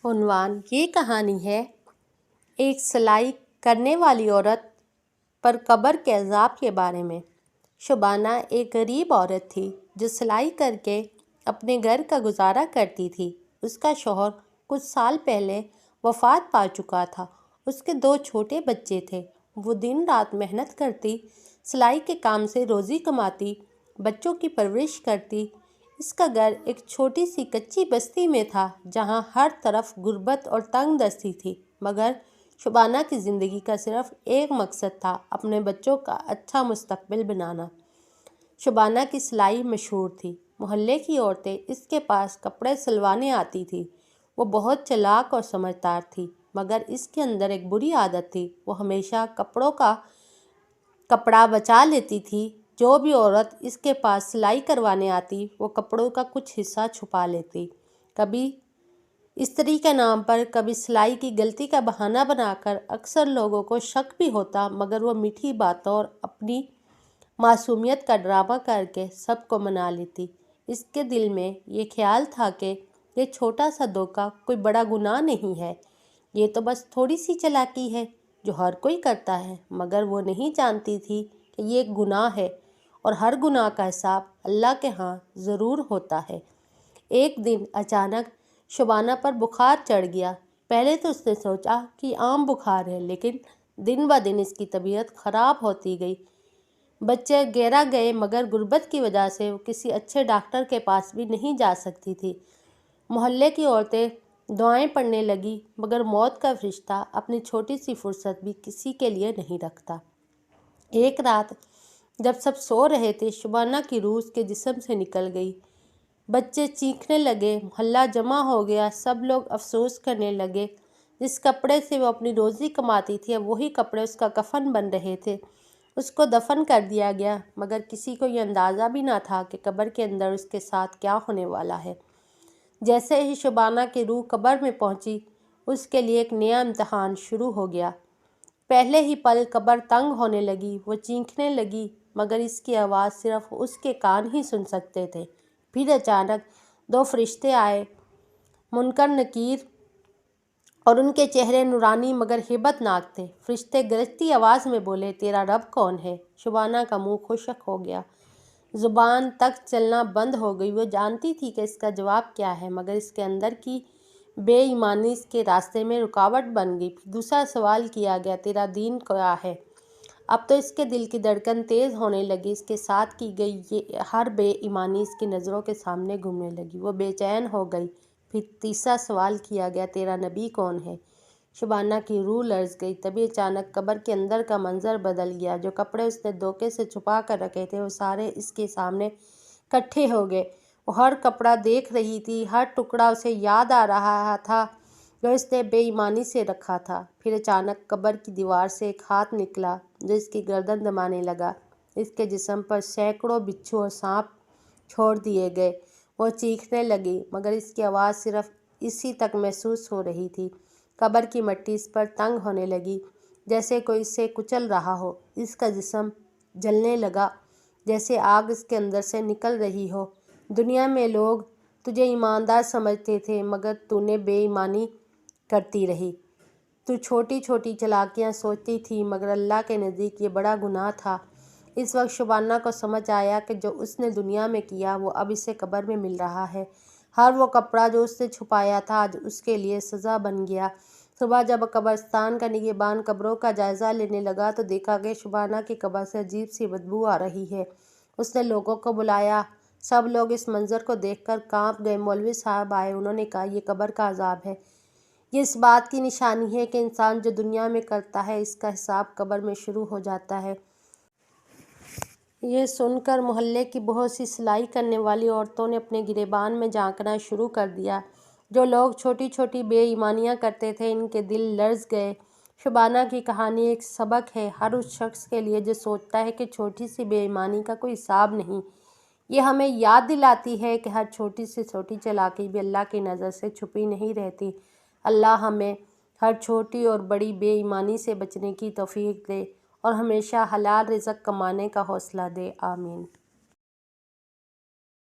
عنوان: یہ کہانی ہے ایک سلائی کرنے والی عورت پر قبر کے عذاب کے بارے میں۔ شبانہ ایک غریب عورت تھی جو سلائی کر کے اپنے گھر کا گزارا کرتی تھی۔ اس کا شوہر کچھ سال پہلے وفات پا چکا تھا۔ اس کے 2 چھوٹے بچے تھے۔ وہ دن رات محنت کرتی، سلائی کے کام سے روزی کماتی، بچوں کی پرورش کرتی۔ اس کا گھر ایک چھوٹی سی کچی بستی میں تھا جہاں ہر طرف غربت اور تنگ دستی تھی، مگر شبانہ کی زندگی کا صرف ایک مقصد تھا: اپنے بچوں کا اچھا مستقبل بنانا۔ شبانہ کی سلائی مشہور تھی۔ محلے کی عورتیں اس کے پاس کپڑے سلوانے آتی تھیں۔ وہ بہت چالاک اور سمجھدار تھی، مگر اس کے اندر ایک بری عادت تھی: وہ ہمیشہ کپڑوں کا کپڑا بچا لیتی تھی۔ جو بھی عورت اس کے پاس سلائی کروانے آتی، وہ کپڑوں کا کچھ حصہ چھپا لیتی، کبھی استری کے نام پر، کبھی سلائی کی غلطی کا بہانہ بنا کر۔ اکثر لوگوں کو شک بھی ہوتا، مگر وہ میٹھی باتوں اور اپنی معصومیت کا ڈرامہ کر کے سب کو منا لیتی۔ اس کے دل میں یہ خیال تھا کہ یہ چھوٹا سا دھوکہ کوئی بڑا گناہ نہیں ہے، یہ تو بس تھوڑی سی چالاکی ہے جو ہر کوئی کرتا ہے، مگر وہ نہیں جانتی تھی کہ یہ ایک گناہ ہے اور ہر گناہ کا حساب اللہ کے ہاں ضرور ہوتا ہے۔ ایک دن اچانک شبانہ پر بخار چڑھ گیا۔ پہلے تو اس نے سوچا کہ عام بخار ہے، لیکن دن بدن اس کی طبیعت خراب ہوتی گئی۔ بچے گیرا گئے، مگر غربت کی وجہ سے وہ کسی اچھے ڈاکٹر کے پاس بھی نہیں جا سکتی تھی۔ محلے کی عورتیں دعائیں پڑھنے لگیں، مگر موت کا فرشتہ اپنی چھوٹی سی فرصت بھی کسی کے لیے نہیں رکھتا۔ ایک رات جب سب سو رہے تھے، شبانہ کی روح اس کے جسم سے نکل گئی۔ بچے چیخنے لگے، محلہ جمع ہو گیا، سب لوگ افسوس کرنے لگے۔ جس کپڑے سے وہ اپنی روزی کماتی تھی، اب وہی کپڑے اس کا کفن بن رہے تھے۔ اس کو دفن کر دیا گیا، مگر کسی کو یہ اندازہ بھی نہ تھا کہ قبر کے اندر اس کے ساتھ کیا ہونے والا ہے۔ جیسے ہی شبانہ کی روح قبر میں پہنچی، اس کے لیے ایک نیا امتحان شروع ہو گیا۔ پہلے ہی پل قبر تنگ ہونے لگی، وہ چیخنے لگی، مگر اس کی آواز صرف اس کے کان ہی سن سکتے تھے۔ پھر اچانک 2 فرشتے آئے، منکر نکیر، اور ان کے چہرے نورانی مگر ہیبت ناک تھے۔ فرشتے گرجتی آواز میں بولے، تیرا رب کون ہے؟ شبانہ کا منہ خشک ہو گیا، زبان تک چلنا بند ہو گئی۔ وہ جانتی تھی کہ اس کا جواب کیا ہے، مگر اس کے اندر کی بے ایمانی اس کے راستے میں رکاوٹ بن گئی۔ پھر دوسرا سوال کیا گیا، تیرا دین کیا ہے؟ اب تو اس کے دل کی دھڑکن تیز ہونے لگی، اس کے ساتھ کی گئی یہ ہر بے ایمانی اس کی نظروں کے سامنے گھومنے لگی۔ وہ بے چین ہو گئی۔ پھر تیسرا سوال کیا گیا، تیرا نبی کون ہے؟ شبانہ کی روح لرز گئی۔ تبھی اچانک قبر کے اندر کا منظر بدل گیا۔ جو کپڑے اس نے دھوکے سے چھپا کر رکھے تھے، وہ سارے اس کے سامنے اکٹھے ہو گئے۔ وہ ہر کپڑا دیکھ رہی تھی، ہر ٹکڑا اسے یاد آ رہا تھا جو اس نے بے ایمانی سے رکھا تھا۔ پھر اچانک قبر کی دیوار سے ایک ہاتھ نکلا جو اس کی گردن دبانے لگا۔ اس کے جسم پر سینکڑوں بچھو اور سانپ چھوڑ دیے گئے۔ وہ چیخنے لگی، مگر اس کی آواز صرف اسی تک محسوس ہو رہی تھی۔ قبر کی مٹی اس پر تنگ ہونے لگی، جیسے کوئی اسے کچل رہا ہو۔ اس کا جسم جلنے لگا، جیسے آگ اس کے اندر سے نکل رہی ہو۔ دنیا میں لوگ تجھے ایماندار سمجھتے تھے، مگر تو نے بے ایمانی کرتی رہی۔ تو چھوٹی چھوٹی چالاکیاں سوچتی تھی، مگر اللہ کے نزدیک یہ بڑا گناہ تھا۔ اس وقت شبانہ کو سمجھ آیا کہ جو اس نے دنیا میں کیا، وہ اب اسے قبر میں مل رہا ہے۔ ہر وہ کپڑا جو اس نے چھپایا تھا، آج اس کے لیے سزا بن گیا۔ صبح جب قبرستان کا نگہبان قبروں کا جائزہ لینے لگا تو دیکھا کہ شبانہ کی قبر سے عجیب سی بدبو آ رہی ہے۔ اس نے لوگوں کو بلایا۔ سب لوگ اس منظر کو دیکھ کر کانپ گئے۔ مولوی صاحب آئے، انہوں نے کہا، یہ قبر کا عذاب ہے۔ یہ اس بات کی نشانی ہے کہ انسان جو دنیا میں کرتا ہے، اس کا حساب قبر میں شروع ہو جاتا ہے۔ یہ سن کر محلے کی بہت سی سلائی کرنے والی عورتوں نے اپنے گریبان میں جھانکنا شروع کر دیا۔ جو لوگ چھوٹی چھوٹی بے ایمانیاں کرتے تھے، ان کے دل لرز گئے۔ شبانہ کی کہانی ایک سبق ہے ہر اس شخص کے لیے جو سوچتا ہے کہ چھوٹی سی بے ایمانی کا کوئی حساب نہیں۔ یہ ہمیں یاد دلاتی ہے کہ ہر چھوٹی سے چھوٹی چالاکی بھی اللہ کی نظر سے چھپی نہیں رہتی۔ اللہ ہمیں ہر چھوٹی اور بڑی بے ایمانی سے بچنے کی توفیق دے اور ہمیشہ حلال رزق کمانے کا حوصلہ دے۔ آمین۔